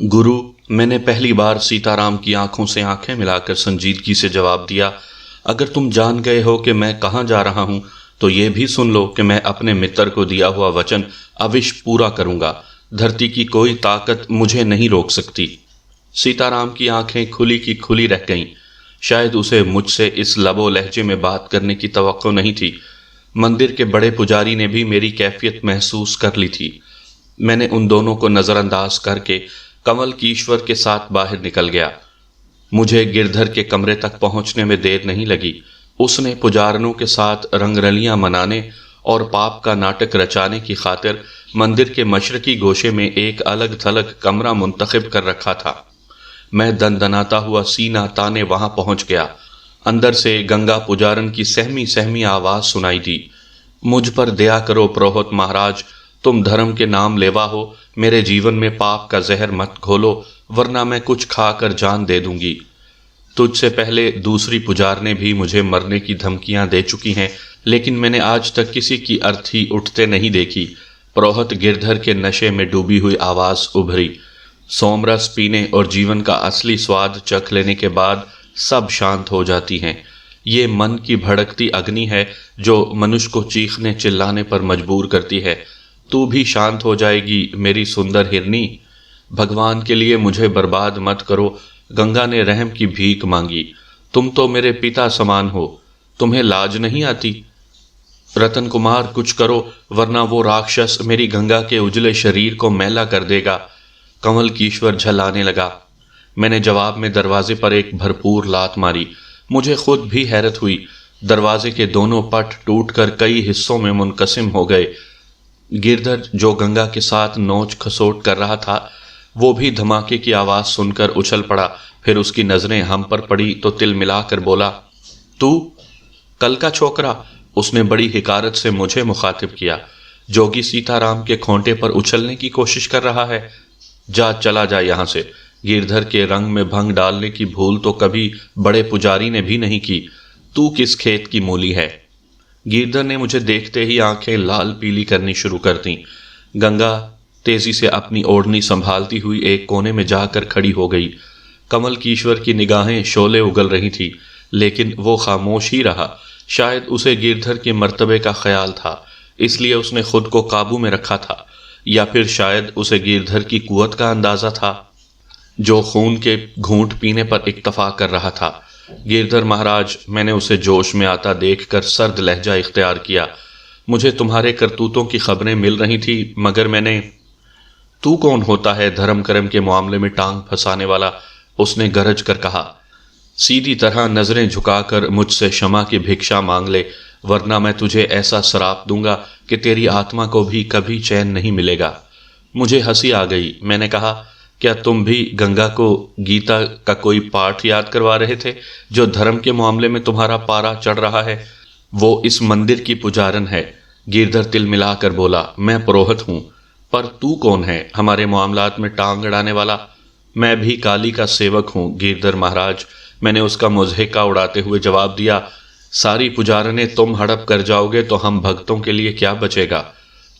गुरु, मैंने पहली बार सीताराम की आंखों से आंखें मिलाकर संजीदगी से जवाब दिया, अगर तुम जान गए हो कि मैं कहाँ जा रहा हूँ तो ये भी सुन लो कि मैं अपने मित्र को दिया हुआ वचन अविश पूरा करूंगा। धरती की कोई ताकत मुझे नहीं रोक सकती। सीताराम की आंखें खुली की खुली रह गईं। शायद उसे मुझसे इस लबो लहजे में बात करने की तवक्को नहीं थी। मंदिर के बड़े पुजारी ने भी मेरी कैफियत महसूस कर ली थी। मैंने उन दोनों को नज़रअंदाज करके कमल की ईश्वर के साथ बाहर निकल गया। मुझे गिरधर के कमरे तक पहुंचने में देर नहीं लगी। उसने पुजारनों के साथ रंगरलियां मनाने और पाप का नाटक रचाने की खातिर मंदिर के मशरकी गोशे में एक अलग थलग कमरा मुंतखब कर रखा था। मैं दनदनाता हुआ सीना ताने वहां पहुंच गया। अंदर से गंगा पुजारन की सहमी सहमी आवाज सुनाई दी। मुझ पर दया करो प्रोहत महाराज, तुम धर्म के नाम लेवा हो, मेरे जीवन में पाप का जहर मत घोलो, वरना मैं कुछ खाकर जान दे दूंगी। तुझसे पहले दूसरी पुजारने भी मुझे मरने की धमकियां दे चुकी हैं, लेकिन मैंने आज तक किसी की अर्थी उठते नहीं देखी। प्रोहत गिरधर के नशे में डूबी हुई आवाज उभरी। सोमरस पीने और जीवन का असली स्वाद चख लेने के बाद सब शांत हो जाती हैं। ये मन की भड़कती अग्नि है जो मनुष्य को चीखने चिल्लाने पर मजबूर करती है। तू भी शांत हो जाएगी मेरी सुंदर हिरनी। भगवान के लिए मुझे बर्बाद मत करो। गंगा ने रहम की भीख मांगी। तुम तो मेरे पिता समान हो, तुम्हें लाज नहीं आती? रतन कुमार, कुछ करो, वरना वो राक्षस मेरी गंगा के उजले शरीर को मैला कर देगा। कमल की ईश्वर झल्लाने लगा। मैंने जवाब में दरवाजे पर एक भरपूर लात मारी। मुझे खुद भी हैरत हुई। दरवाजे के दोनों पट टूटकर कई हिस्सों में मुनकसिम हो गए। गिरधर, जो गंगा के साथ नोच खसोट कर रहा था, वो भी धमाके की आवाज सुनकर उछल पड़ा। फिर उसकी नजरें हम पर पड़ी तो तिल मिलाकर बोला, तू कल का छोकरा? उसने बड़ी हिकारत से मुझे मुखातिब किया। जोगी सीताराम के खोंटे पर उछलने की कोशिश कर रहा है। जा, चला जा यहां से। गिरधर के रंग में भंग डालने की भूल तो कभी बड़े पुजारी ने भी नहीं की। तू किस खेत की मूली है? गिरधर ने मुझे देखते ही आंखें लाल पीली करनी शुरू कर दी। गंगा तेजी से अपनी ओढ़नी संभालती हुई एक कोने में जाकर खड़ी हो गई। कमल की ईश्वर की निगाहें शोले उगल रही थी, लेकिन वो खामोश ही रहा। शायद उसे गिरधर के मर्तबे का ख्याल था, इसलिए उसने खुद को काबू में रखा था, या फिर शायद उसे गिरधर की कुव्वत का अंदाजा था, जो खून के घूंट पीने पर इक्तफा कर रहा था। गिरधर महाराज, मैंने उसे जोश में आता देखकर सर्द लहजा इख्तियार किया। मुझे तुम्हारे करतूतों की खबरें मिल रही थी, मगर मैंने। तू कौन होता है धर्म कर्म के मामले में टांग फंसाने वाला? उसने गरज कर कहा। सीधी तरह नजरें झुकाकर मुझसे क्षमा की भिक्षा मांग ले, वरना मैं तुझे ऐसा श्राप दूंगा कि तेरी आत्मा को भी कभी चैन नहीं मिलेगा। मुझे हंसी आ गई। मैंने कहा, क्या तुम भी गंगा को गीता का कोई पाठ याद करवा रहे थे, जो धर्म के मामले में तुम्हारा पारा चढ़ रहा है? वो इस मंदिर की पुजारन है। गिरधर तिल मिलाकर बोला, मैं पुरोहित हूं। पर तू कौन है हमारे मामलात में टांग अड़ाने वाला? मैं भी काली का सेवक हूं गिरधर महाराज, मैंने उसका मुजहिका उड़ाते हुए जवाब दिया। सारी पुजारने तुम हड़प कर जाओगे तो हम भक्तों के लिए क्या बचेगा?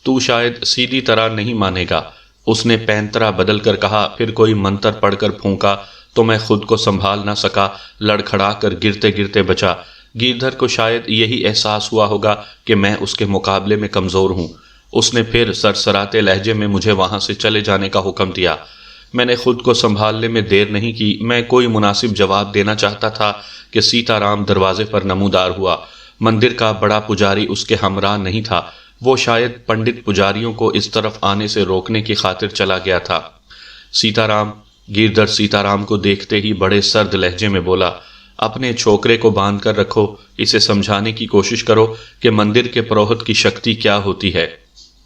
तू शायद सीधी तरह नहीं मानेगा। उसने पैंतरा बदल कर कहा। फिर कोई मंत्र पढ़कर फूंका तो मैं खुद को संभाल ना सका, लड़खड़ा कर गिरते गिरते बचा। गिरधर को शायद यही एहसास हुआ होगा कि मैं उसके मुकाबले में कमजोर हूं। उसने फिर सरसराते लहजे में मुझे वहां से चले जाने का हुक्म दिया। मैंने खुद को संभालने में देर नहीं की। मैं कोई मुनासिब जवाब देना चाहता था कि सीताराम दरवाजे पर नमूदार हुआ। मंदिर का बड़ा पुजारी उसके हमरा नहीं था। वो शायद पंडित पुजारियों को इस तरफ आने से रोकने की खातिर चला गया था। सीताराम। गिरधर सीताराम को देखते ही बड़े सर्द लहजे में बोला, अपने छोकरे को बांध कर रखो, इसे समझाने की कोशिश करो कि मंदिर के पुरोहित की शक्ति क्या होती है।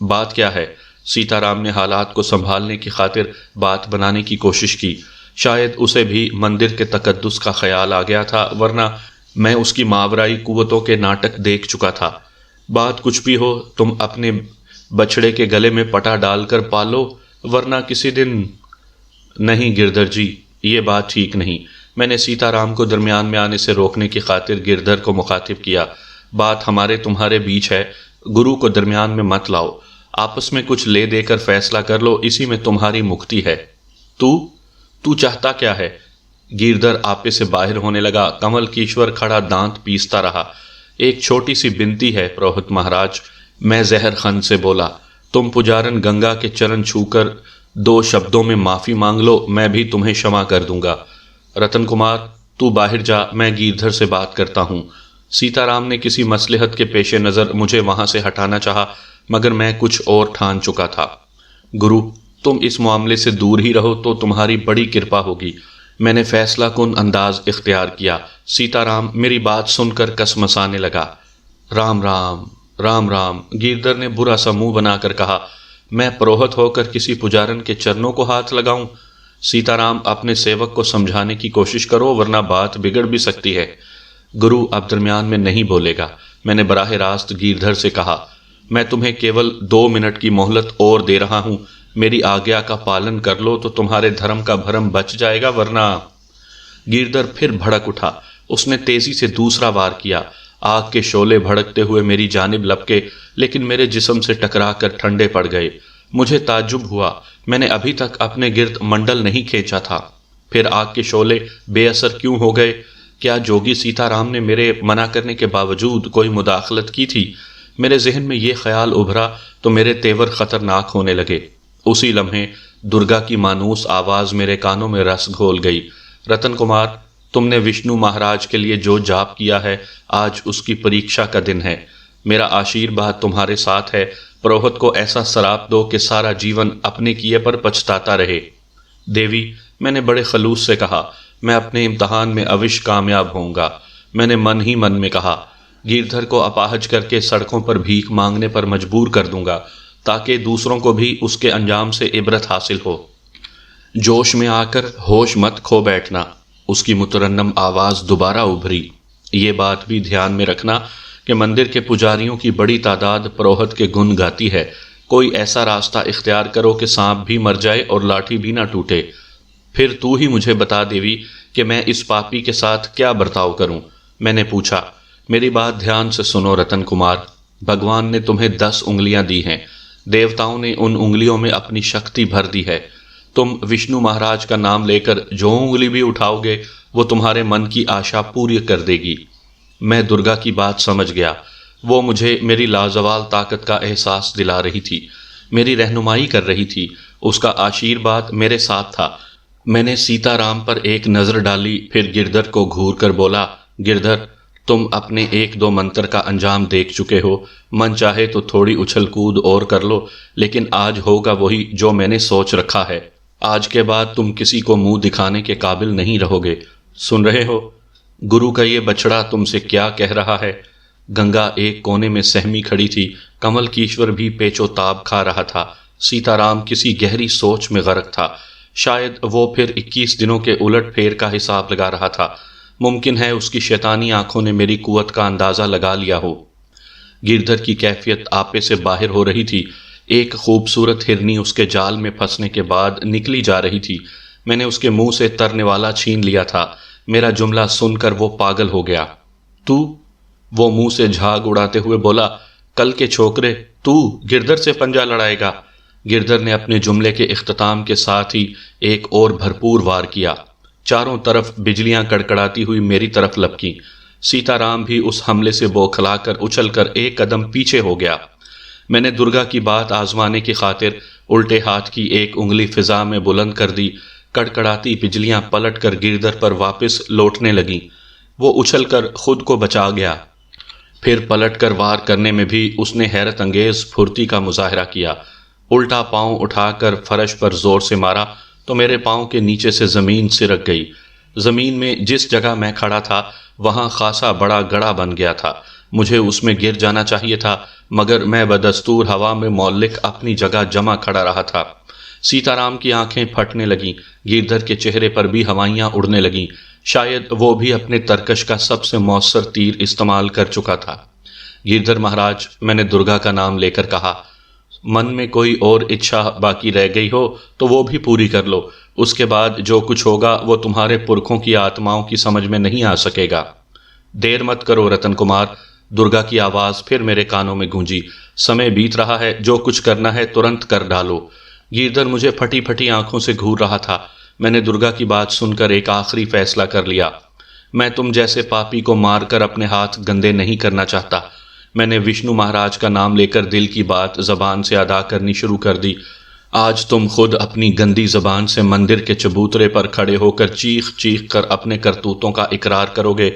बात क्या है? सीताराम ने हालात को संभालने की खातिर बात बनाने की कोशिश की। शायद उसे भी मंदिर के तकद्दुस का ख्याल आ गया था, वरना मैं उसकी मावराई कुव्वतों के नाटक देख चुका था। बात कुछ भी हो, तुम अपने बछड़े के गले में पटा डालकर पालो, वरना किसी दिन। नहीं गिरधर जी, ये बात ठीक नहीं। मैंने सीताराम को दरमियान में आने से रोकने की खातिर गिरधर को मुखातिब किया। बात हमारे तुम्हारे बीच है, गुरु को दरमियान में मत लाओ। आपस में कुछ ले देकर फैसला कर लो, इसी में तुम्हारी मुक्ति है। तू तू चाहता क्या है? गिरधर आपे से बाहर होने लगा। कमल ईश्वर खड़ा दांत पीसता रहा। एक छोटी सी विनती है पुरोहित महाराज, मैं जहर खन से बोला। तुम पुजारन गंगा के चरण छूकर 2 शब्दों में माफी मांग लो, मैं भी तुम्हें क्षमा कर दूंगा। रतन कुमार, तू बाहर जा, मैं गिरधर से बात करता हूं। सीताराम ने किसी मसलहत के पेश नज़र मुझे वहां से हटाना चाहा, मगर मैं कुछ और ठान चुका था। गुरु, तुम इस मामले से दूर ही रहो तो तुम्हारी बड़ी कृपा होगी। मैंने फैसला कुन अंदाज इख्तियार किया। सीताराम मेरी बात सुनकर कसमसाने लगा। राम राम राम राम, गिरधर ने बुरा सा मुंह बनाकर कहा। मैं पुरोहित होकर किसी पुजारन के चरणों को हाथ लगाऊं? सीताराम, अपने सेवक को समझाने की कोशिश करो, वरना बात बिगड़ भी सकती है। गुरु अब दरमियान में नहीं बोलेगा, मैंने बराह रास्त गिरधर से कहा। मैं तुम्हें केवल 2 मिनट की मोहलत और दे रहा हूं। मेरी आज्ञा का पालन कर लो तो तुम्हारे धर्म का भरम बच जाएगा, वरना। गिरधर फिर भड़क उठा। उसने तेजी से दूसरा वार किया। आग के शोले भड़कते हुए मेरी जानिब लपके, लेकिन मेरे जिस्म से टकराकर ठंडे पड़ गए। मुझे ताज्जुब हुआ, मैंने अभी तक अपने गिर्द मंडल नहीं खींचा था। फिर आग के शोले बेअसर क्यों हो गए? क्या जोगी सीताराम ने मेरे मना करने के बावजूद कोई मुदाखलत की थी? मेरे जहन में ये ख्याल उभरा तो मेरे तेवर खतरनाक होने लगे। उसी लम्हे दुर्गा की मानूस आवाज मेरे कानों में रस घोल गई। रतन कुमार, तुमने विष्णु महाराज के लिए जो जाप किया है, आज उसकी परीक्षा का दिन है। मेरा आशीर्वाद तुम्हारे साथ है। पुरोहित को ऐसा शराप दो कि सारा जीवन अपने किए पर पछताता रहे। देवी, मैंने बड़े खलूस से कहा, मैं अपने इम्तहान में अवश्य कामयाब होऊंगा। मैंने मन ही मन में कहा, गिरधर को अपाहज करके सड़कों पर भीख मांगने पर मजबूर कर दूंगा, ताकि दूसरों को भी उसके अंजाम से इबरत हासिल हो। जोश में आकर होश मत खो बैठना। उसकी मुतरन्नम आवाज दोबारा उभरी। ये बात भी ध्यान में रखना कि मंदिर के पुजारियों की बड़ी तादाद पुरोहित के गुण गाती है। कोई ऐसा रास्ता इख्तियार करो कि सांप भी मर जाए और लाठी भी ना टूटे। फिर तू ही मुझे बता देवी कि मैं इस पापी के साथ क्या बर्ताव करूं? मैंने पूछा। मेरी बात ध्यान से सुनो रतन कुमार। भगवान ने तुम्हें 10 उंगलियां दी हैं। देवताओं ने उन उंगलियों में अपनी शक्ति भर दी है। तुम विष्णु महाराज का नाम लेकर जो उंगली भी उठाओगे, वो तुम्हारे मन की आशा पूरी कर देगी। मैं दुर्गा की बात समझ गया। वो मुझे मेरी लाजवाल ताकत का एहसास दिला रही थी, मेरी रहनुमाई कर रही थी। उसका आशीर्वाद मेरे साथ था। मैंने सीताराम पर एक नज़र डाली, फिर गिरधर को घूर कर बोला, गिरधर, तुम अपने 1-2 मंत्र का अंजाम देख चुके हो। मन चाहे तो थोड़ी उछल कूद और कर लो, लेकिन आज होगा वही जो मैंने सोच रखा है। आज के बाद तुम किसी को मुंह दिखाने के काबिल नहीं रहोगे। सुन रहे हो? गुरु का ये बछड़ा तुमसे क्या कह रहा है? गंगा एक कोने में सहमी खड़ी थी। कमल ईश्वर भी पेचोताब खा रहा था। सीताराम किसी गहरी सोच में गर्क था। शायद वो फिर 21 दिनों के उलट फेर का हिसाब लगा रहा था। मुमकिन है उसकी शैतानी आंखों ने मेरी कुवत का अंदाजा लगा लिया हो। गिरधर की कैफियत आपे से बाहर हो रही थी। एक खूबसूरत हिरनी उसके जाल में फंसने के बाद निकली जा रही थी। मैंने उसके मुंह से तरने वाला छीन लिया था। मेरा जुमला सुनकर वो पागल हो गया। तू? वो मुंह से झाग उड़ाते हुए बोला, कल के छोकरे, तू गिरधर से पंजा लड़ाएगा? गिरधर ने अपने जुमले के इख्तिताम के साथ ही एक और भरपूर वार किया। चारों तरफ बिजलियां कड़कड़ाती हुई मेरी तरफ लपकी। सीताराम भी उस हमले से बौखलाकर उछलकर एक कदम पीछे हो गया। मैंने दुर्गा की बात आजमाने की खातिर उल्टे हाथ की एक उंगली फिजा में बुलंद कर दी। कड़कड़ाती बिजलियां पलटकर गिरधर पर वापस लौटने लगीं। वो उछलकर खुद को बचा गया। फिर पलटकर वार करने में भी उसने हैरत अंगेज फुर्ती का मुजाहरा किया। उल्टा पांव उठाकर फर्श पर जोर से मारा तो मेरे पांव के नीचे से जमीन सिरक गई। जमीन में जिस जगह मैं खड़ा था वहां खासा बड़ा गड़ा बन गया था। मुझे उसमें गिर जाना चाहिए था, मगर मैं बदस्तूर हवा में मौलिक अपनी जगह जमा खड़ा रहा था। सीताराम की आंखें फटने लगीं। गिरधर के चेहरे पर भी हवाइयां उड़ने लगीं। शायद वो भी अपने तरकश का सबसे मौसर तीर इस्तेमाल कर चुका था। गिरधर महाराज, मैंने दुर्गा का नाम लेकर कहा, मन में कोई और इच्छा बाकी रह गई हो तो वो भी पूरी कर लो। उसके बाद जो कुछ होगा वो तुम्हारे पुरखों की आत्माओं की समझ में नहीं आ सकेगा। देर मत करो रतन कुमार। दुर्गा की आवाज फिर मेरे कानों में गूंजी। समय बीत रहा है, जो कुछ करना है तुरंत कर डालो। गिरधर मुझे फटी फटी आंखों से घूर रहा था। मैंने दुर्गा की बात सुनकर एक आखिरी फैसला कर लिया। मैं तुम जैसे पापी को मारकर अपने हाथ गंदे नहीं करना चाहता। मैंने विष्णु महाराज का नाम लेकर दिल की बात जबान से अदा करनी शुरू कर दी। आज तुम खुद अपनी गंदी जबान से मंदिर के चबूतरे पर खड़े होकर चीख चीख कर अपने करतूतों का इकरार करोगे।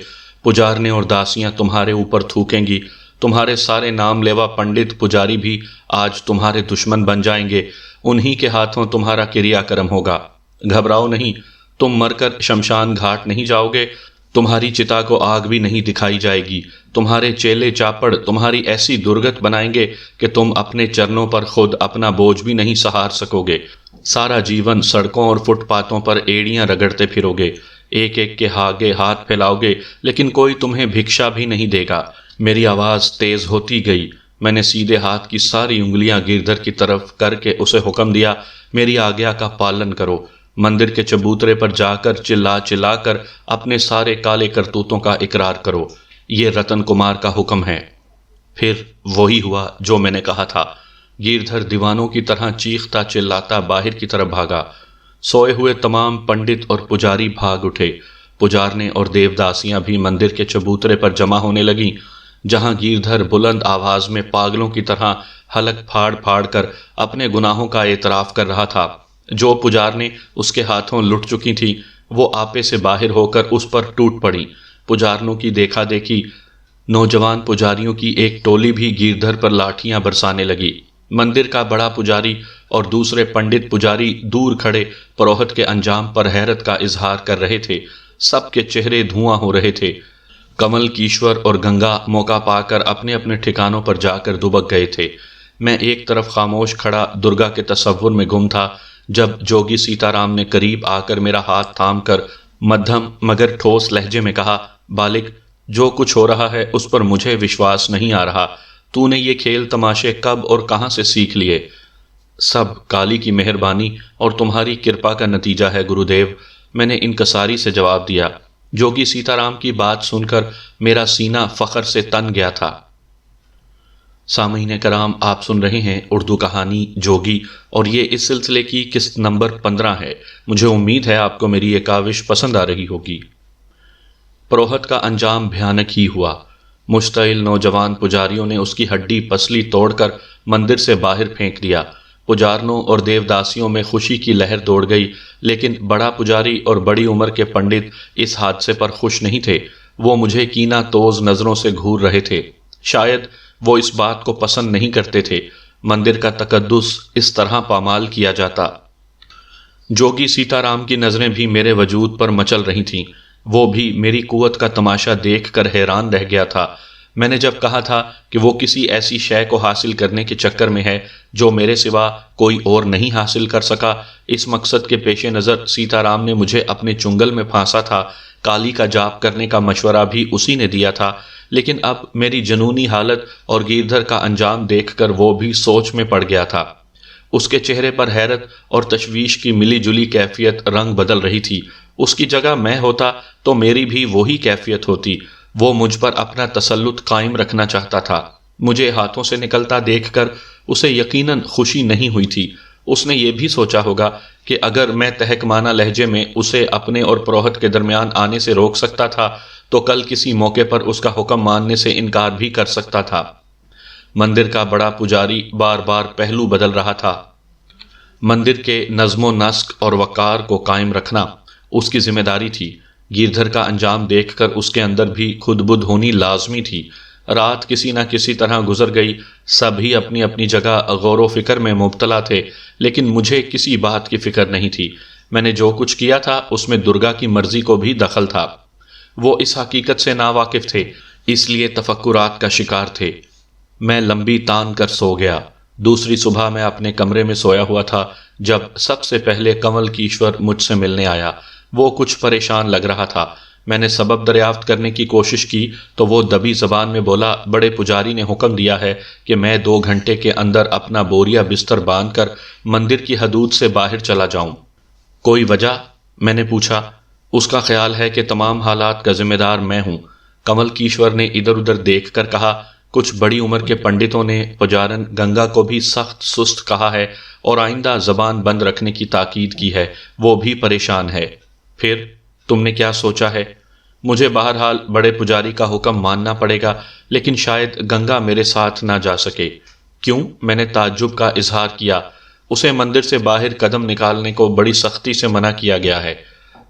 पुजारने और दासियां तुम्हारे ऊपर थूकेंगी। तुम्हारे सारे नाम लेवा पंडित पुजारी भी आज तुम्हारे दुश्मन बन जाएंगे। उन्हीं के हाथों तुम्हारा क्रियाक्रम होगा। घबराओ नहीं, तुम मरकर शमशान घाट नहीं जाओगे। तुम्हारी चिता को आग भी नहीं दिखाई जाएगी। तुम्हारे चेले चापड़ तुम्हारी ऐसी दुर्गत बनाएंगे कि तुम अपने चरणों पर खुद अपना बोझ भी नहीं सहार सकोगे। सारा जीवन सड़कों और फुटपाथों पर एड़ियां रगड़ते फिरोगे। एक एक के आगे हाथ फैलाओगे, लेकिन कोई तुम्हें भिक्षा भी नहीं देगा। मेरी आवाज़ तेज होती गई। मैंने सीधे हाथ की सारी उंगलियां गिरधर की तरफ करके उसे हुक्म दिया, मेरी आज्ञा का पालन करो। मंदिर के चबूतरे पर जाकर चिल्ला चिल्ला कर अपने सारे काले करतूतों का इकरार करो। ये रतन कुमार का हुक्म है। फिर वही हुआ जो मैंने कहा था। गिरधर दीवानों की तरह चीखता चिल्लाता बाहर की तरफ भागा। सोए हुए तमाम पंडित और पुजारी भाग उठे। पुजारने और देवदासियां भी मंदिर के चबूतरे पर जमा होने लगीं, जहां गिरधर बुलंद आवाज में पागलों की तरह हलक फाड़ फाड़ कर अपने गुनाहों का एतराफ कर रहा था। जो पुजारने उसके हाथों लुट चुकी थी, वो आपे से बाहर होकर उस पर टूट पड़ी। पुजारनों की देखा देखी नौजवान पुजारियों की एक टोली भी गिरधर पर लाठियां बरसाने लगी। मंदिर का बड़ा पुजारी और दूसरे पंडित पुजारी दूर खड़े पुरोहित के अंजाम पर हैरत का इजहार कर रहे थे। सबके चेहरे धुआं हो रहे थे। कमल कीश्वर और गंगा मौका पाकर अपने अपने ठिकानों पर जाकर दुबक गए थे। मैं एक तरफ खामोश खड़ा दुर्गा के तसव्वुर में गुम था, जब जोगी सीताराम ने करीब आकर मेरा हाथ थाम कर मध्यम मगर ठोस लहजे में कहा, बालिक, जो कुछ हो रहा है उस पर मुझे विश्वास नहीं आ रहा। तूने ये खेल तमाशे कब और कहां से सीख लिए? सब काली की मेहरबानी और तुम्हारी कृपा का नतीजा है गुरुदेव, मैंने इनकसारी से जवाब दिया। जोगी सीताराम की बात सुनकर मेरा सीना फख्र से तन गया था। सामीन कराम, आप सुन रहे हैं उर्दू कहानी जोगी, और ये इस सिलसिले की किस्त नंबर 15 है। मुझे उम्मीद है आपको मेरी ये काविश पसंद आ रही होगी। पुरोहित का अंजाम भयानक ही हुआ। मुश्तइल नौजवान पुजारियों ने उसकी हड्डी पसली तोड़कर मंदिर से बाहर फेंक दिया। पुजारनों और देवदासियों में खुशी की लहर दौड़ गई, लेकिन बड़ा पुजारी और बड़ी उम्र के पंडित इस हादसे पर खुश नहीं थे। वो मुझे कीना तोज नजरों से घूर रहे थे। शायद वो इस बात को पसंद नहीं करते थे मंदिर का तकद्दुस इस तरह पामाल किया जाता। जोगी सीताराम की नजरें भी मेरे वजूद पर मचल रही थीं। वो भी मेरी कुव्वत का तमाशा देखकर हैरान रह गया था। मैंने जब कहा था कि वो किसी ऐसी शय को हासिल करने के चक्कर में है जो मेरे सिवा कोई और नहीं हासिल कर सका, इस मकसद के पेश नज़र सीताराम ने मुझे अपने चुंगल में फांसा था। काली का जाप करने का मशवरा भी उसी ने दिया था। लेकिन अब मेरी जनूनी हालत और गिरधर का अंजाम देखकर वो भी सोच में पड़ गया था। उसके चेहरे पर हैरत और तशवीश की मिली जुली कैफियत रंग बदल रही थी। उसकी जगह मैं होता तो मेरी भी वही कैफियत होती। वो मुझ पर अपना तसल्लुत कायम रखना चाहता था। मुझे हाथों से निकलता देखकर उसे यकीनन खुशी नहीं हुई थी। उसने ये भी सोचा होगा कि अगर मैं तहकमाना लहजे में उसे अपने और पुरोहित के दरमियान आने से रोक सकता था, तो कल किसी मौके पर उसका हुक्म मानने से इनकार भी कर सकता था। मंदिर का बड़ा पुजारी बार बार पहलू बदल रहा था। मंदिर के नज़्मो नस्क और वक़ार को कायम रखना उसकी जिम्मेदारी थी। गिरधर का अंजाम देखकर उसके अंदर भी खुदबुद होनी लाजमी थी। रात किसी न किसी तरह गुजर गई। सभी अपनी अपनी जगह गौर व फिक्र में मुब्तला थे, लेकिन मुझे किसी बात की फिक्र नहीं थी। मैंने जो कुछ किया था उसमें दुर्गा की मर्जी को भी दखल था। वो इस हकीकत से नावाकिफ थे, इसलिए तफक्कुरात का शिकार थे। मैं लंबी तान कर सो गया। दूसरी सुबह मैं अपने कमरे में सोया हुआ था जब सबसे पहले कमल कीश्वर मुझसे मिलने आया। वो कुछ परेशान लग रहा था। मैंने सबब दरियाफ्त करने की कोशिश की तो वो दबी जबान में बोला, बड़े पुजारी ने हुक्म दिया है कि मैं 2 घंटे के अंदर अपना बोरिया बिस्तर बांधकर मंदिर की हदूद से बाहर चला जाऊं। कोई वजह? मैंने पूछा। उसका ख्याल है कि तमाम हालात का जिम्मेदार मैं हूं। कमल कीश्वर ने इधर उधर देखकर कहा, कुछ बड़ी उम्र के पंडितों ने पुजारन गंगा को भी सख्त सुस्त कहा है और आइंदा जबान बंद रखने की ताकीद की है। वो भी परेशान है। फिर तुमने क्या सोचा है? मुझे बहरहाल बड़े पुजारी का हुक्म मानना पड़ेगा, लेकिन शायद गंगा मेरे साथ ना जा सके। क्यों? मैंने ताज्जुब का इजहार किया। उसे मंदिर से बाहर कदम निकालने को बड़ी सख्ती से मना किया गया है।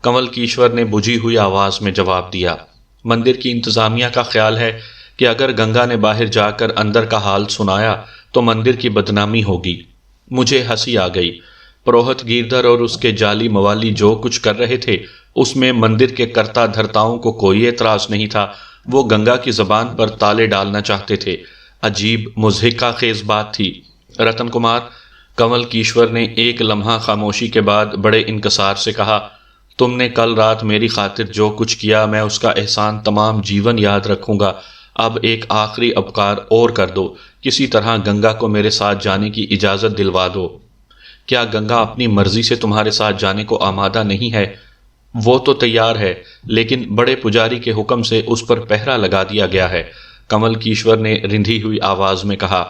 कमल कीश्वर ने बुझी हुई आवाज में जवाब दिया। मंदिर की इंतजामिया का ख्याल है कि अगर गंगा ने बाहर जाकर अंदर का हाल सुनाया तो मंदिर की बदनामी होगी। मुझे हंसी आ गई। पुरोहित गिरधर और उसके जाली मवाली जो कुछ कर रहे थे उसमें मंदिर के कर्ता धर्ताओं को कोई एतराज नहीं था। वो गंगा की जबान पर ताले डालना चाहते थे। अजीब मुज़हिका खेज बात थी। रतन कुमार, कमल कीश्वर ने एक लम्हा खामोशी के बाद बड़े इनकसार से कहा, तुमने कल रात मेरी खातिर जो कुछ किया मैं उसका एहसान तमाम जीवन याद रखूंगा। अब एक आखिरी उपकार और कर दो, किसी तरह गंगा को मेरे साथ जाने की इजाज़त दिलवा दो। क्या गंगा अपनी मर्जी से तुम्हारे साथ जाने को आमादा नहीं है? वो तो तैयार है, लेकिन बड़े पुजारी के हुक्म से उस पर पहरा लगा दिया गया है। कमल कीश्वर ने रिंधी हुई आवाज में कहा,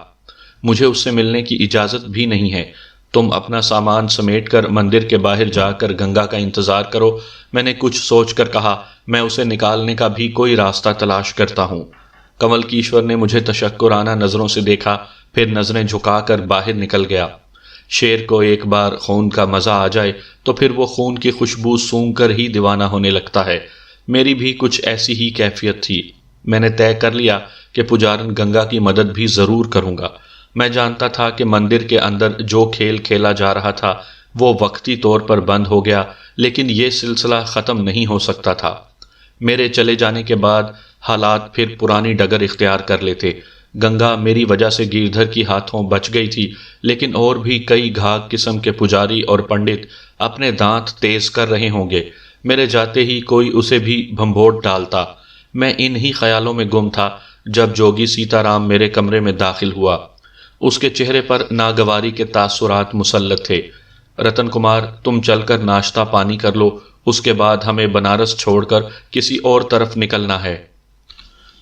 मुझे उससे मिलने की इजाज़त भी नहीं है। तुम अपना सामान समेटकर मंदिर के बाहर जाकर गंगा का इंतजार करो। मैंने कुछ सोचकर कहा, मैं उसे निकालने का भी कोई रास्ता तलाश करता हूँ। कमल कीश्वर ने मुझे तशक्कुराना नजरों से देखा, फिर नजरें झुकाकर बाहर निकल गया। शेर को एक बार खून का मजा आ जाए तो फिर वो खून की खुशबू सूंघ कर ही दीवाना होने लगता है। मेरी भी कुछ ऐसी ही कैफियत थी। मैंने तय कर लिया कि पुजारन गंगा की मदद भी जरूर करूंगा। मैं जानता था कि मंदिर के अंदर जो खेल खेला जा रहा था वो वक्ती तौर पर बंद हो गया, लेकिन ये सिलसिला ख़त्म नहीं हो सकता था। मेरे चले जाने के बाद हालात फिर पुरानी डगर इख्तियार कर लेते। गंगा मेरी वजह से गिरधर की हाथों बच गई थी, लेकिन और भी कई घाघ किस्म के पुजारी और पंडित अपने दांत तेज कर रहे होंगे। मेरे जाते ही कोई उसे भी भंभोट डालता। मैं इन ही ख्यालों में गुम था जब जोगी सीताराम मेरे कमरे में दाखिल हुआ। उसके चेहरे पर नागवारी के तासुरात मुसल्लत थे। रतन कुमार, तुम चलकर नाश्ता पानी कर लो, उसके बाद हमें बनारस छोड़कर किसी और तरफ निकलना है।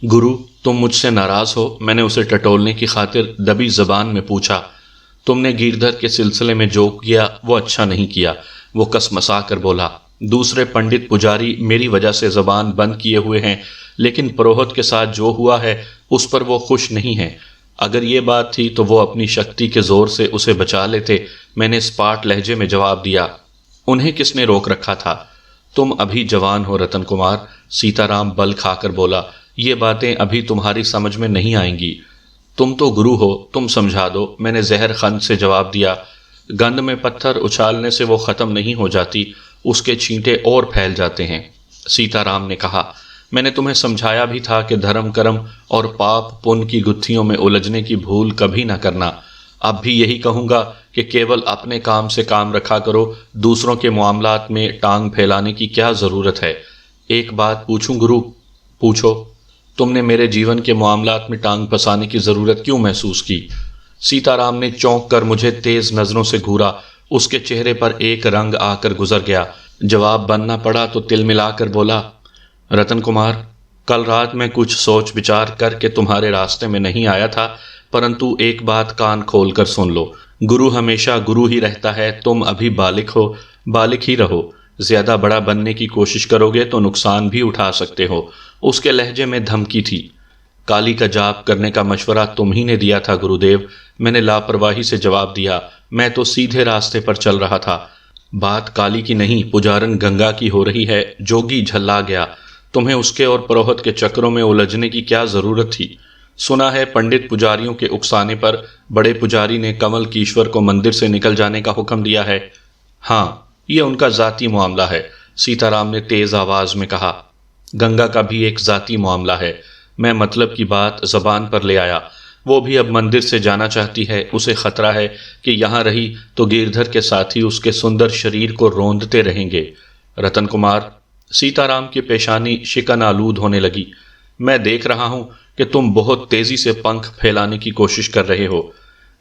गुरु, तुम मुझसे नाराज हो? मैंने उसे टटोलने की खातिर दबी जबान में पूछा। तुमने गिरधर के सिलसिले में जो किया वो अच्छा नहीं किया, वो कसमसा कर बोला। दूसरे पंडित पुजारी मेरी वजह से जबान बंद किए हुए हैं, लेकिन पुरोहित के साथ जो हुआ है उस पर वो खुश नहीं है। अगर ये बात थी तो वो अपनी शक्ति के जोर से उसे बचा लेते। मैंने स्पाट लहजे में जवाब दिया। उन्हें किसने रोक रखा था? तुम अभी जवान हो रतन कुमार, सीताराम बल खाकर बोला। ये बातें अभी तुम्हारी समझ में नहीं आएंगी। तुम तो गुरु हो, तुम समझा दो, मैंने जहर खंड से जवाब दिया। गंद में पत्थर उछालने से वो खत्म नहीं हो जाती, उसके छींटे और फैल जाते हैं। सीताराम ने कहा, मैंने तुम्हें समझाया भी था कि धर्म कर्म और पाप पुण्य की गुत्थियों में उलझने की भूल कभी ना करना। अब भी यही कहूँगा कि केवल अपने काम से काम रखा करो, दूसरों के मामलात में टांग फैलाने की क्या ज़रूरत है। एक बात पूछूं गुरु? पूछो। तुमने मेरे जीवन के मामलात में टांग फंसाने की ज़रूरत क्यों महसूस की? सीताराम ने चौंक कर मुझे तेज़ नज़रों से घूरा। उसके चेहरे पर एक रंग आकर गुजर गया। जवाब बनना पड़ा तो तिल मिलाकर बोला, रतन कुमार, कल रात मैं कुछ सोच विचार करके तुम्हारे रास्ते में नहीं आया था, परंतु एक बात कान खोल कर सुन लो। गुरु हमेशा गुरु ही रहता है। तुम अभी बालिक हो, बालिक ही रहो। ज्यादा बड़ा बनने की कोशिश करोगे तो नुकसान भी उठा सकते हो। उसके लहजे में धमकी थी। काली का जाप करने का मशवरा तुम ही ने दिया था गुरुदेव। मैंने लापरवाही से जवाब दिया। मैं तो सीधे रास्ते पर चल रहा था। बात काली की नहीं, पुजारन गंगा की हो रही है। जोगी झल्ला गया। तुम्हें उसके और पुरोहित के चक्रों में उलझने की क्या जरूरत थी? सुना है पंडित पुजारियों के उकसाने पर बड़े पुजारी ने कमल कीश्वर को मंदिर से निकल जाने का हुक्म दिया है। हाँ, यह उनका जाती मामला है, सीताराम ने तेज आवाज में कहा। गंगा का भी एक जाती मामला है। मैं मतलब की बात जबान पर ले आया। वो भी अब मंदिर से जाना चाहती है। उसे खतरा है कि यहाँ रही तो गिरधर के साथी उसके सुंदर शरीर को रोंदते रहेंगे। रतन कुमार, सीताराम की पेशानी शिकन आलूद होने लगी। मैं देख रहा हूं कि तुम बहुत तेजी से पंख फैलाने की कोशिश कर रहे हो।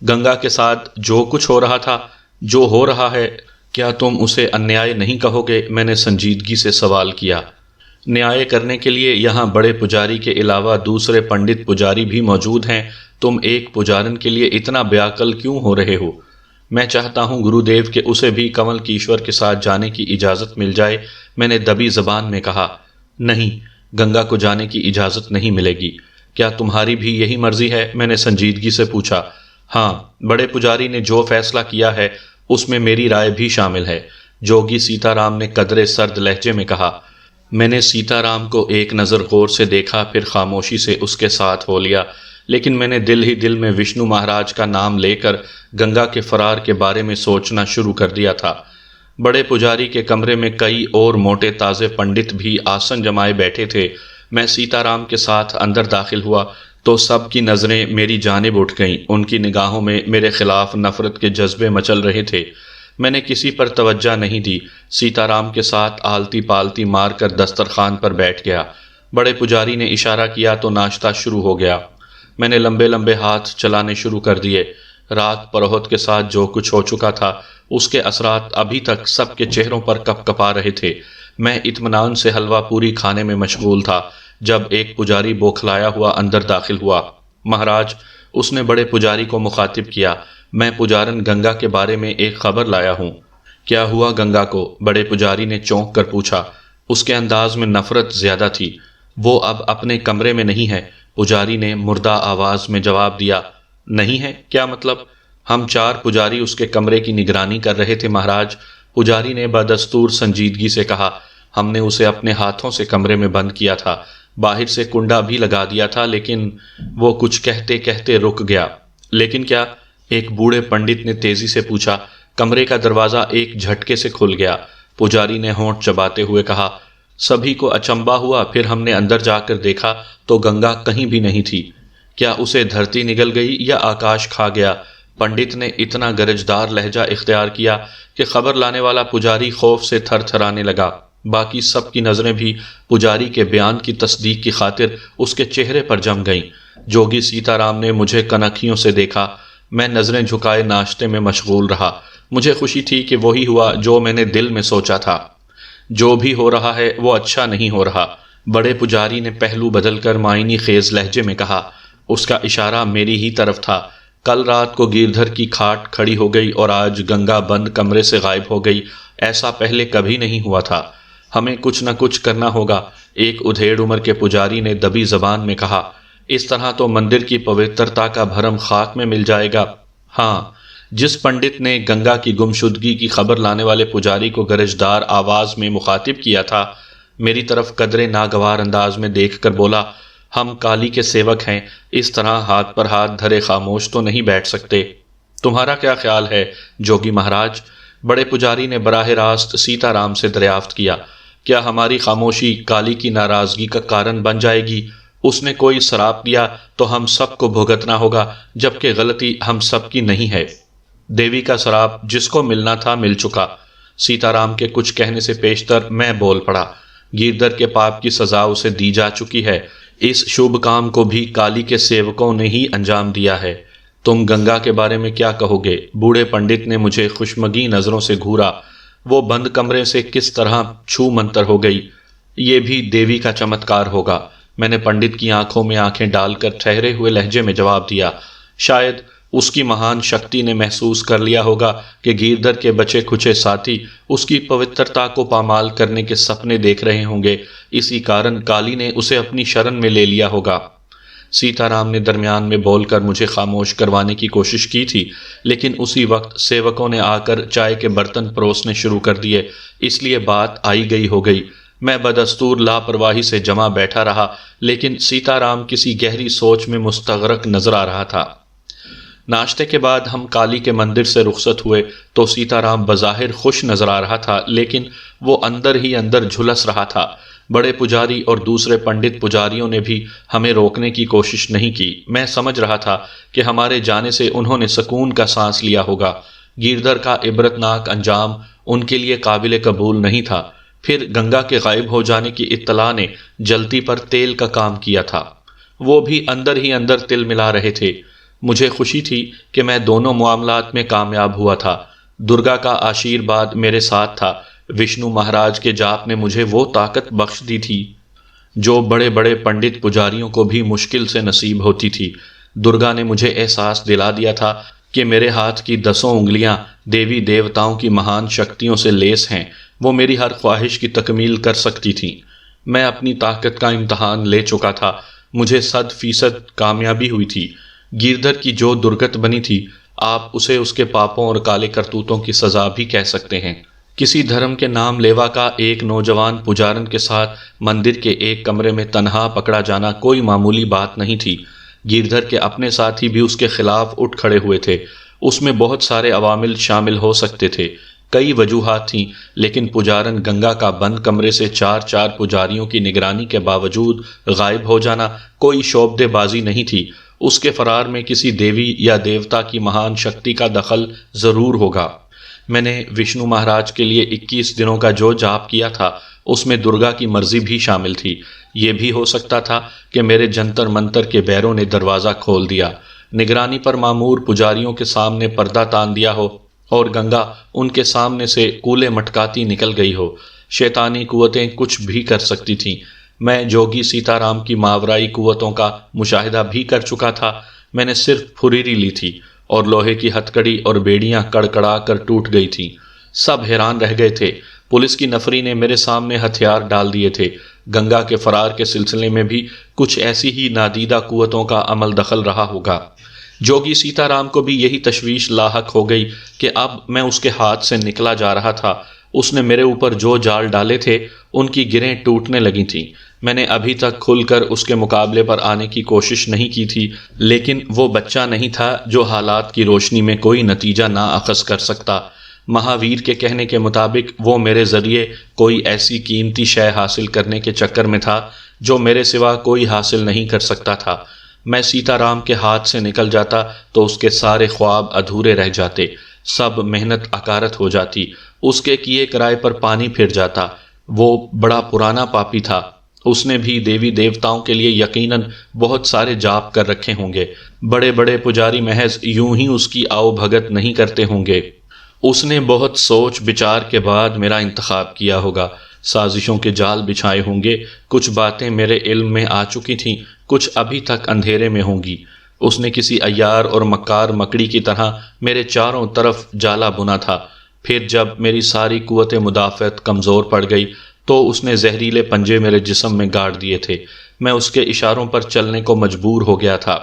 गंगा के साथ जो कुछ हो रहा था, जो हो रहा है, क्या तुम उसे अन्याय नहीं कहोगे? मैंने संजीदगी से सवाल किया। न्याय करने के लिए यहाँ बड़े पुजारी के अलावा दूसरे पंडित पुजारी भी मौजूद हैं। तुम एक पुजारन के लिए इतना व्याकुल क्यों हो रहे हो? मैं चाहता हूँ गुरुदेव के उसे भी कमल कीश्वर के साथ जाने की इजाज़त मिल जाए। मैंने दबी जबान में कहा, नहीं, गंगा को जाने की इजाज़त नहीं मिलेगी। क्या तुम्हारी भी यही मर्जी है? मैंने संजीदगी से पूछा। हाँ, बड़े पुजारी ने जो फैसला किया है उसमें मेरी राय भी शामिल है, जोगी सीताराम ने कदरे सर्द लहजे में कहा। मैंने सीताराम को एक नज़र गौर से देखा, फिर खामोशी से उसके साथ हो लिया। लेकिन मैंने दिल ही दिल में विष्णु महाराज का नाम लेकर गंगा के फरार के बारे में सोचना शुरू कर दिया था। बड़े पुजारी के कमरे में कई और मोटे ताज़े पंडित भी आसन जमाए बैठे थे। मैं सीताराम के साथ अंदर दाखिल हुआ तो सबकी नज़रें मेरी जानिब उठ गईं। उनकी निगाहों में मेरे खिलाफ नफरत के जज्बे मचल रहे थे। मैंने किसी पर तवज्जो नहीं दी, सीताराम के साथ आलती पालती मारकर दस्तरखान पर बैठ गया। बड़े पुजारी ने इशारा किया तो नाश्ता शुरू हो गया। मैंने लंबे लंबे हाथ चलाने शुरू कर दिए। रात परोहत के साथ जो कुछ हो चुका था उसके असरात अभी तक सबके चेहरों पर कपकपा रहे थे। मैं इत्मीनान से हलवा पूरी खाने में मशगूल था जब एक पुजारी बौखलाया हुआ अंदर दाखिल हुआ। महाराज, उसने बड़े पुजारी को मुखातिब किया, मैं पुजारन गंगा के बारे में एक खबर लाया हूँ। क्या हुआ गंगा को? बड़े पुजारी ने चौंक कर पूछा। उसके अंदाज में नफरत ज्यादा थी। वो अब अपने कमरे में नहीं है, पुजारी ने मुर्दा आवाज में जवाब दिया। नहीं है? क्या मतलब? हम 4 पुजारी उसके कमरे की निगरानी कर रहे थे महाराज, पुजारी ने बदस्तूर संजीदगी से कहा। हमने उसे अपने हाथों से कमरे में बंद किया था, बाहर से कुंडा भी लगा दिया था, लेकिन वो कुछ कहते कहते रुक गया। लेकिन क्या? एक बूढ़े पंडित ने तेजी से पूछा। कमरे का दरवाजा एक झटके से खुल गया। पुजारी ने होंठ चबाते हुए कहा। सभी को अचंबा हुआ, फिर हमने अंदर जाकर देखा तो गंगा कहीं भी नहीं थी। क्या उसे धरती निगल गई या आकाश खा गया? पंडित ने इतना गरजदार लहजा इख्तियार किया कि खबर लाने वाला पुजारी खौफ से थरथराने लगा। बाकी सबकी नजरें भी पुजारी के बयान की तस्दीक की खातिर उसके चेहरे पर जम गईं। जोगी सीताराम ने मुझे कनखियों से देखा। मैं नजरें झुकाए नाश्ते में मशगूल रहा। मुझे खुशी थी कि वही हुआ जो मैंने दिल में सोचा था। जो भी हो रहा है वो अच्छा नहीं हो रहा। बड़े पुजारी ने पहलू बदलकर मायनी खेज लहजे में कहा। उसका इशारा मेरी ही तरफ था। कल रात को गिरधर की खाट खड़ी हो गई और आज गंगा बंद कमरे से गायब हो गई। ऐसा पहले कभी नहीं हुआ था। हमें कुछ न कुछ करना होगा, एक उधेड़ उम्र के पुजारी ने दबी जबान में कहा। इस तरह तो मंदिर की पवित्रता का भरम खाक में मिल जाएगा। हाँ, जिस पंडित ने गंगा की गुमशुदगी की खबर लाने वाले पुजारी को गरजदार आवाज में मुखातिब किया था, मेरी तरफ कदरे नागवार अंदाज में देखकर बोला, हम काली के सेवक हैं, इस तरह हाथ पर हाथ धरे खामोश तो नहीं बैठ सकते। तुम्हारा क्या ख्याल है जोगी महाराज? बड़े पुजारी ने बराह रास्त सीताराम से दरियाफ्त किया। क्या हमारी खामोशी काली की नाराजगी का कारण बन जाएगी? उसने कोई शराप दिया तो हम सबको भुगतना होगा, जबकि गलती हम सबकी नहीं है। देवी का शराप जिसको मिलना था मिल चुका। सीताराम के कुछ कहने से पेशतर मैं बोल पड़ा। गिरधर के पाप की सजा उसे दी जा चुकी है। इस शुभ काम को भी काली के सेवकों ने ही अंजाम दिया है। तुम गंगा के बारे में क्या कहोगे? बूढ़े पंडित ने मुझे खुशमगी नजरों से घूरा। वो बंद कमरे से किस तरह छू मंतर हो गई, ये भी देवी का चमत्कार होगा। मैंने पंडित की आंखों में आंखें डालकर ठहरे हुए लहजे में जवाब दिया। शायद उसकी महान शक्ति ने महसूस कर लिया होगा कि गिरधर के बचे खुचे साथी उसकी पवित्रता को पामाल करने के सपने देख रहे होंगे। इसी कारण काली ने उसे अपनी शरण में ले लिया होगा। सीताराम ने दरमियान में बोलकर मुझे खामोश करवाने की कोशिश की थी, लेकिन उसी वक्त सेवकों ने आकर चाय के बर्तन परोसने शुरू कर दिए, इसलिए बात आई गई हो गई। मैं बदस्तूर लापरवाही से जमा बैठा रहा, लेकिन सीताराम किसी गहरी सोच में मुस्तगरक नजर आ रहा था। नाश्ते के बाद हम काली के मंदिर से रुखसत हुए तो सीताराम बज़ाहिर खुश नजर आ रहा था, लेकिन वो अंदर ही अंदर झुलस रहा था। बड़े पुजारी और दूसरे पंडित पुजारियों ने भी हमें रोकने की कोशिश नहीं की। मैं समझ रहा था कि हमारे जाने से उन्होंने सुकून का सांस लिया होगा। गिरधर का इबरतनाक अंजाम उनके लिए काबिल कबूल नहीं था। फिर गंगा के गायब हो जाने की इत्तला ने जलती पर तेल का काम किया था। वो भी अंदर ही अंदर तिल मिला रहे थे। मुझे खुशी थी कि मैं दोनों मामलात में कामयाब हुआ था। दुर्गा का आशीर्वाद मेरे साथ था। विष्णु महाराज के जाप ने मुझे वो ताकत बख्श दी थी जो बड़े बड़े पंडित पुजारियों को भी मुश्किल से नसीब होती थी। दुर्गा ने मुझे एहसास दिला दिया था कि मेरे हाथ की 10 उंगलियां देवी देवताओं की महान शक्तियों से लेस हैं। वो मेरी हर ख्वाहिश की तकमील कर सकती थीं। मैं अपनी ताकत का इम्तहान ले चुका था। मुझे 100% कामयाबी हुई थी। गिरधर की जो दुर्गत बनी थी, आप उसे उसके पापों और काले करतूतों की सजा भी कह सकते हैं। किसी धर्म के नाम लेवा का एक नौजवान पुजारन के साथ मंदिर के एक कमरे में तन्हा पकड़ा जाना कोई मामूली बात नहीं थी। गिरधर के अपने साथी भी उसके खिलाफ उठ खड़े हुए थे। उसमें बहुत सारे अवामिल शामिल हो सकते थे। कई वजूहात थीं, लेकिन पुजारन गंगा का बंद कमरे से 4-4 पुजारियों की निगरानी के बावजूद गायब हो जाना कोई शोबदेबाजी नहीं थी। उसके फरार में किसी देवी या देवता की महान शक्ति का दखल जरूर होगा। मैंने विष्णु महाराज के लिए 21 दिनों का जो जाप किया था, उसमें दुर्गा की मर्जी भी शामिल थी। ये भी हो सकता था कि मेरे जंतर मंतर के बैरों ने दरवाज़ा खोल दिया, निगरानी पर मामूर पुजारियों के सामने पर्दा तान दिया हो और गंगा उनके सामने से कूले मटकाती निकल गई हो। शैतानी कुव्वतें कुछ भी कर सकती थीं। मैं जोगी सीताराम की मावराई कुव्वतों का मुशाहिदा भी कर चुका था। मैंने सिर्फ फुरीरी ली थी और लोहे की हथकड़ी और बेड़ियां कड़कड़ा कर टूट गई थीं। सब हैरान रह गए थे। पुलिस की नफरी ने मेरे सामने हथियार डाल दिए थे। गंगा के फरार के सिलसिले में भी कुछ ऐसी ही नादीदा कुव्वतों का अमल दखल रहा होगा। जोगी सीताराम को भी यही तशवीश लाहक हो गई कि अब मैं उसके हाथ से निकला जा रहा था। उसने मेरे ऊपर जो जाल डाले थे, उनकी गिरें टूटने लगी थीं। मैंने अभी तक खुलकर उसके मुकाबले पर आने की कोशिश नहीं की थी, लेकिन वो बच्चा नहीं था जो हालात की रोशनी में कोई नतीजा ना अखज़ कर सकता। महावीर के कहने के मुताबिक वो मेरे ज़रिए कोई ऐसी कीमती शय हासिल करने के चक्कर में था जो मेरे सिवा कोई हासिल नहीं कर सकता था। मैं सीताराम के हाथ से निकल जाता तो उसके सारे ख्वाब अधूरे रह जाते, सब मेहनत अकारत हो जाती, उसके किए किराए पर पानी फिर जाता। वो बड़ा पुराना पापी था। उसने भी देवी देवताओं के लिए यकीनन बहुत सारे जाप कर रखे होंगे। बड़े बड़े पुजारी महज यूं ही उसकी आओ भगत नहीं करते होंगे। उसने बहुत सोच विचार के बाद मेरा इंतखाब किया होगा। साजिशों के जाल बिछाए होंगे। कुछ बातें मेरे इल्म में आ चुकी थीं, कुछ अभी तक अंधेरे में होंगी। उसने किसी अय्यार और मक्कार मकड़ी की तरह मेरे चारों तरफ जाला बुना था। फिर जब मेरी सारी कुव्वत मुदाफ़त कमज़ोर पड़ गई तो उसने जहरीले पंजे मेरे जिस्म में गाड़ दिए थे। मैं उसके इशारों पर चलने को मजबूर हो गया था।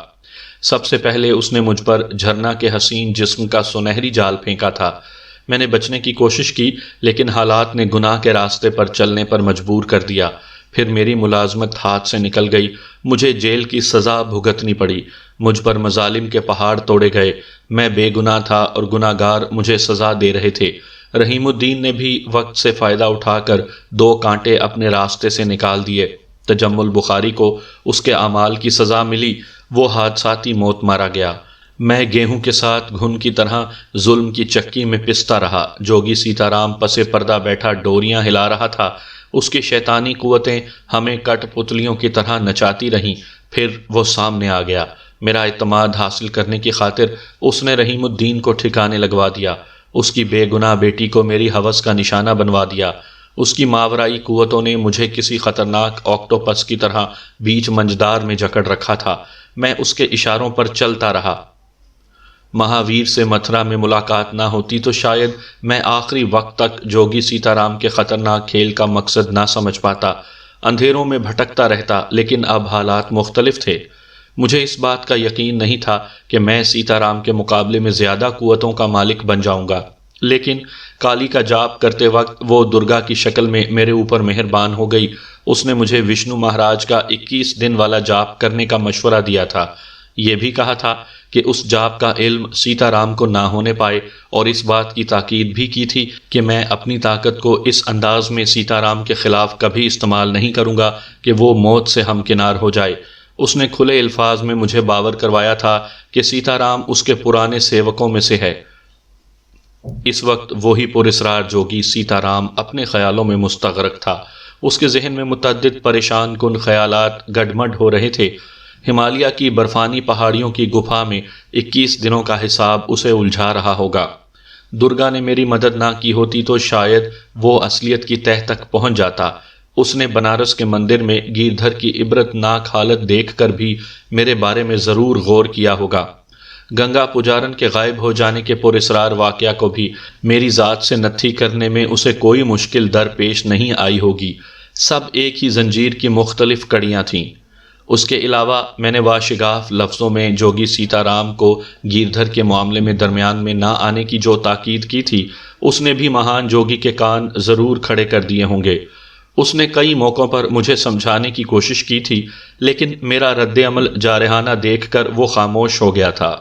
सबसे पहले उसने मुझ पर झरना के हसीन जिस्म का सुनहरी जाल फेंका था। मैंने बचने की कोशिश की, लेकिन हालात ने गुनाह के रास्ते पर चलने पर मजबूर कर दिया। फिर मेरी मुलाजमत हाथ से निकल गई। मुझे जेल की सज़ा भुगतनी पड़ी। मुझ पर मजालिम के पहाड़ तोड़े गए। मैं बेगुनाह था और गुनाहगार मुझे सज़ा दे रहे थे। रहीमुद्दीन ने भी वक्त से फ़ायदा उठाकर 2 कांटे अपने रास्ते से निकाल दिए। तजम्मुल बुखारी को उसके अमाल की सज़ा मिली। वो हादसाती मौत मारा गया। मैं गेहूं के साथ घुन की तरह जुल्म की चक्की में पिसता रहा। जोगी सीताराम पसे पर्दा बैठा डोरियां हिला रहा था। उसकी शैतानी कुव्वतें हमें कठपुतलियों की तरह नचाती रहीं। फिर वो सामने आ गया। मेरा इत्मीनान हासिल करने की खातिर उसने रहीमुद्दीन को ठिकाने लगवा दिया। उसकी बेगुनाह बेटी को मेरी हवस का निशाना बनवा दिया। उसकी मावराई कुव्वतों ने मुझे किसी खतरनाक ऑक्टोपस की तरह बीच मंझदार में जकड़ रखा था। मैं उसके इशारों पर चलता रहा। महावीर से मथुरा में मुलाकात ना होती तो शायद मैं आखिरी वक्त तक जोगी सीताराम के खतरनाक खेल का मकसद ना समझ पाता। अंधेरों में भटकता रहता, लेकिन अब हालात मुख्तलिफ थे। मुझे इस बात का यकीन नहीं था कि मैं सीताराम के मुकाबले में ज़्यादा कुव्वतों का मालिक बन जाऊंगा, लेकिन काली का जाप करते वक्त वो दुर्गा की शक्ल में मेरे ऊपर मेहरबान हो गई। उसने मुझे विष्णु महाराज का 21 दिन वाला जाप करने का मशवरा दिया था। ये भी कहा था कि उस जाप का इल्म सीताराम को ना होने पाए, और इस बात की ताकीद भी की थी कि मैं अपनी ताकत को इस अंदाज में सीताराम के खिलाफ कभी इस्तेमाल नहीं करूँगा कि वो मौत से हमकिनार हो जाए। उसने खुले अल्फाज में मुझे बावर करवाया था कि सीताराम उसके पुराने सेवकों में से है। इस वक्त वही पुरस्रार जोगी सीताराम अपने ख्यालों में मुस्तगरक था। उसके जहन में मुतअद्दिद परेशान कुन ख्यालात गडमड हो रहे थे। हिमालय की बर्फानी पहाड़ियों की गुफा में 21 दिनों का हिसाब उसे उलझा रहा होगा। दुर्गा ने मेरी मदद ना की होती तो शायद वो असलियत की तह तक पहुंच जाता। उसने बनारस के मंदिर में गिरधर की इबरतनाक हालत देखकर भी मेरे बारे में ज़रूर गौर किया होगा। गंगा पुजारन के गायब हो जाने के पुरस्रार वाकया को भी मेरी ज़ात से नत्थी करने में उसे कोई मुश्किल दरपेश नहीं आई होगी। सब एक ही जंजीर की मुख्तलिफ कड़ियाँ थीं। उसके अलावा मैंने वाशिगाफ लफ्ज़ों में जोगी सीताराम को गिरधर के मामले में दरमियान में ना आने की जो ताकीद की थी, उसने भी महान जोगी के कान ज़रूर खड़े कर दिए होंगे। उसने कई मौक़ों पर मुझे समझाने की कोशिश की थी, लेकिन मेरा रद्द अमल जारहाना देखकर वो खामोश हो गया था।